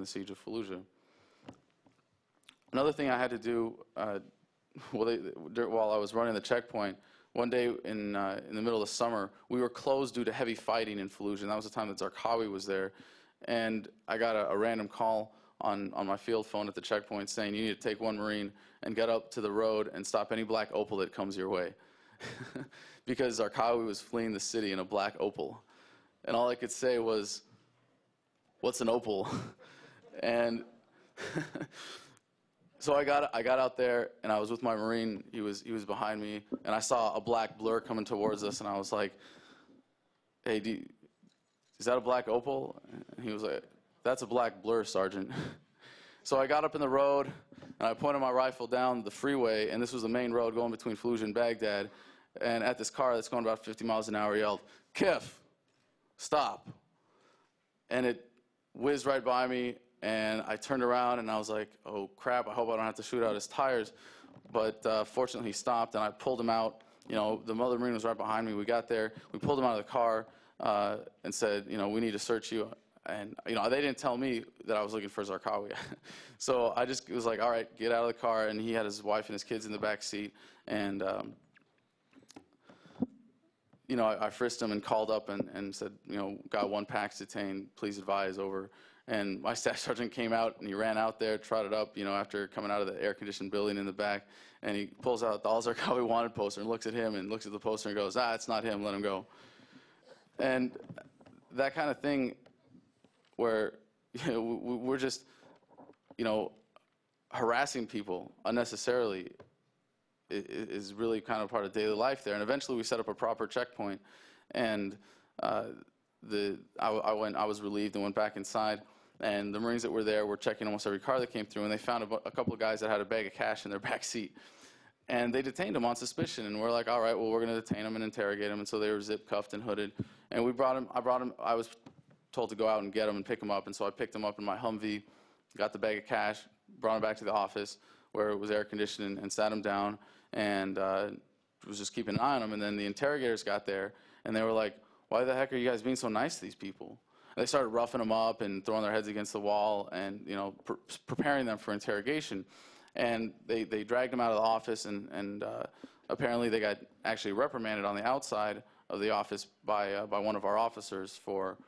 the siege of Fallujah. Another thing I had to do while I was running the checkpoint, one day in the middle of the summer, we were closed due to heavy fighting in Fallujah, and that was the time that Zarqawi was there. And I got a random call on my field phone at the checkpoint saying, you need to take one Marine and get up to the road and stop any Black Opal that comes your way. Because Zarqawi was fleeing the city in a Black Opal. And all I could say was, what's an Opal? And so I got out there, and I was with my Marine. He was behind me, and I saw a black blur coming towards us, and I was like, hey, is that a Black Opal? And he was like, that's a black blur, Sergeant. So I got up in the road, and I pointed my rifle down the freeway, and this was the main road going between Fallujah and Baghdad. And at this car that's going about 50 miles an hour, yelled, Kif, stop. And it whizzed right by me, and I turned around, and I was like, oh, crap, I hope I don't have to shoot out his tires. But fortunately, he stopped, and I pulled him out. You know, the other Marine was right behind me. We got there. We pulled him out of the car and said, you know, we need to search you. And, you know, they didn't tell me that I was looking for Zarqawi. So I just was like, all right, get out of the car. And he had his wife and his kids in the back seat. And, you know, I frisked him and called up and said, you know, got one PAX detained, please advise, over. And my staff sergeant came out, and he ran out there, trotted up, you know, after coming out of the air-conditioned building in the back. And he pulls out the All Zarqawi Wanted poster and looks at him and looks at the poster and goes, it's not him, let him go. And that kind of thing, where, you know, we're just, you know, harassing people unnecessarily is really kind of part of daily life there. And eventually we set up a proper checkpoint, and I was relieved and went back inside, and the Marines that were there were checking almost every car that came through, and they found a couple of guys that had a bag of cash in their back seat. And they detained them on suspicion, and we're like, all right, well, we're going to detain them and interrogate them. And so they were zip cuffed and hooded, and we brought them. I was told to go out and get them and pick them up, and so I picked them up in my Humvee, got the bag of cash, brought them back to the office where it was air conditioned, and sat them down, and was just keeping an eye on them. And then the interrogators got there, and they were like, why the heck are you guys being so nice to these people? And they started roughing them up and throwing their heads against the wall, and, you know, preparing them for interrogation. And they dragged them out of the office, and apparently they got actually reprimanded on the outside of the office by one of our officers for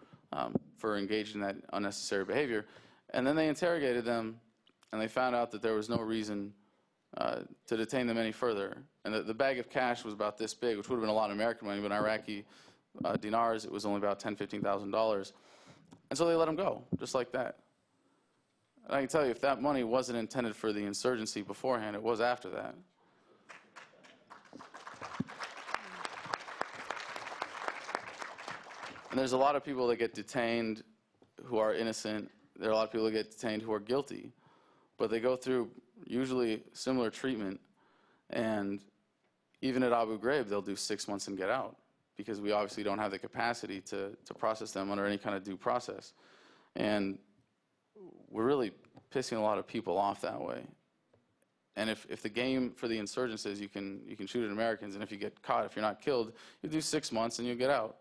engaging in that unnecessary behavior. And then they interrogated them, and they found out that there was no reason to detain them any further. And the bag of cash was about this big, which would have been a lot of American money, but in Iraqi dinars, it was only about $10,000, $15,000. And so they let them go, just like that. And I can tell you, if that money wasn't intended for the insurgency beforehand, it was after that. And there's a lot of people that get detained who are innocent. There are a lot of people that get detained who are guilty. But they go through usually similar treatment. And even at Abu Ghraib, they'll do 6 months and get out, because we obviously don't have the capacity to process them under any kind of due process. And we're really pissing a lot of people off that way. And if the game for the insurgents is you can shoot at Americans, and if you get caught, if you're not killed, you do 6 months and you get out.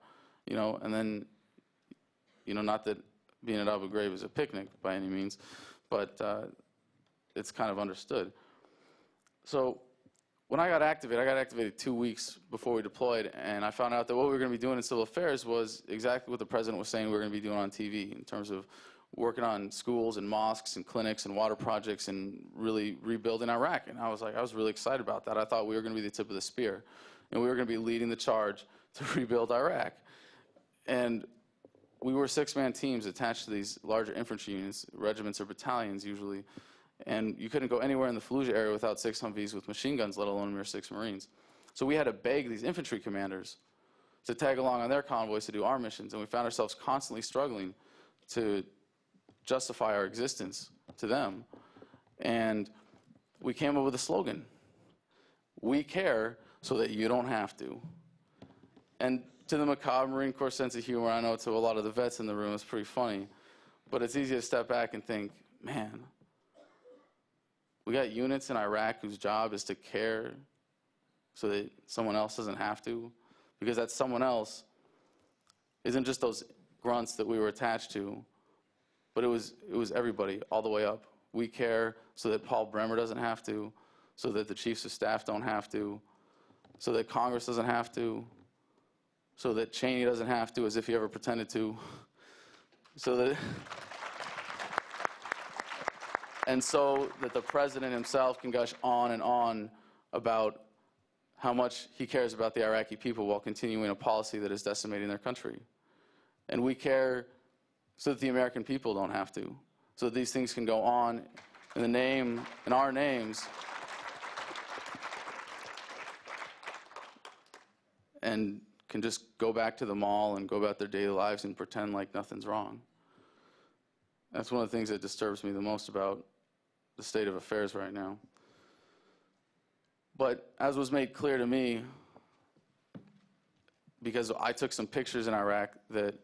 You know, and then, you know, not that being at Abu Ghraib is a picnic by any means, but it's kind of understood. So when I got activated 2 weeks before we deployed, and I found out that what we were going to be doing in civil affairs was exactly what the president was saying we were going to be doing on TV, in terms of working on schools and mosques and clinics and water projects and really rebuilding Iraq. And I was really excited about that. I thought we were going to be the tip of the spear, and we were going to be leading the charge to rebuild Iraq. And we were 6-man teams attached to these larger infantry units, regiments or battalions usually. And you couldn't go anywhere in the Fallujah area without 6 Humvees with machine guns, let alone mere 6 Marines. So we had to beg these infantry commanders to tag along on their convoys to do our missions. And we found ourselves constantly struggling to justify our existence to them. And we came up with a slogan: we care so that you don't have to. And to the macabre Marine Corps sense of humor, I know to a lot of the vets in the room, it's pretty funny. But it's easy to step back and think, man, we got units in Iraq whose job is to care so that someone else doesn't have to. Because that someone else isn't just those grunts that we were attached to, but it was everybody all the way up. We care so that Paul Bremer doesn't have to, so that the chiefs of staff don't have to, so that Congress doesn't have to, so that Cheney doesn't have to, as if he ever pretended to, so that and so that the president himself can gush on and on about how much he cares about the Iraqi people while continuing a policy that is decimating their country. And we care so that the American people don't have to, so that these things can go on in our names, and can just go back to the mall and go about their daily lives and pretend like nothing's wrong. That's one of the things that disturbs me the most about the state of affairs right now. But as was made clear to me, because I took some pictures in Iraq that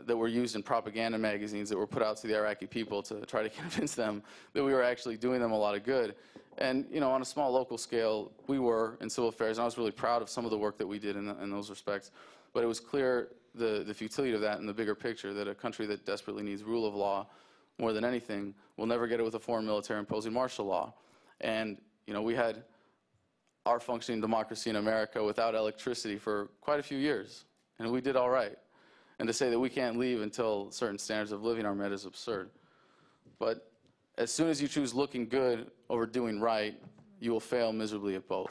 were used in propaganda magazines that were put out to the Iraqi people to try to convince them that we were actually doing them a lot of good. And on a small local scale, we were in civil affairs, and I was really proud of some of the work that we did in those respects. But it was clear the futility of that in the bigger picture, that a country that desperately needs rule of law more than anything will never get it with a foreign military imposing martial law. And we had our functioning democracy in America without electricity for quite a few years, and we did all right. And to say that we can't leave until certain standards of living are met is absurd. But as soon as you choose looking good over doing right, you will fail miserably at both.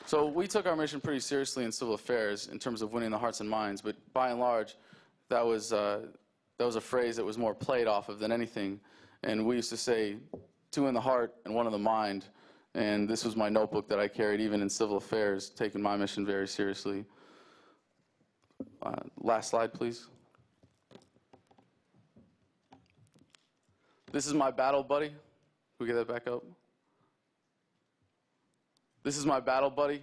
So we took our mission pretty seriously in civil affairs in terms of winning the hearts and minds, but by and large, that was a phrase that was more played off of than anything. And we used to say, 2 in the heart and 1 in the mind. And this was my notebook that I carried even in civil affairs, taking my mission very seriously. Last slide, please. This is my battle buddy. Can we get that back up? This is my battle buddy,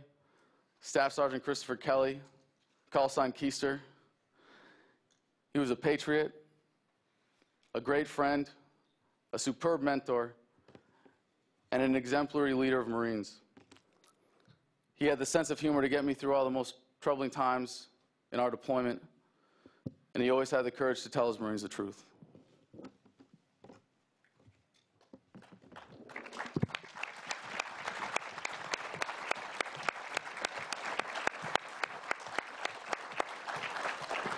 Staff Sergeant Christopher Kelly, call sign Keister. He was a patriot, a great friend, a superb mentor, and an exemplary leader of Marines. He had the sense of humor to get me through all the most troubling times in our deployment, and he always had the courage to tell his Marines the truth.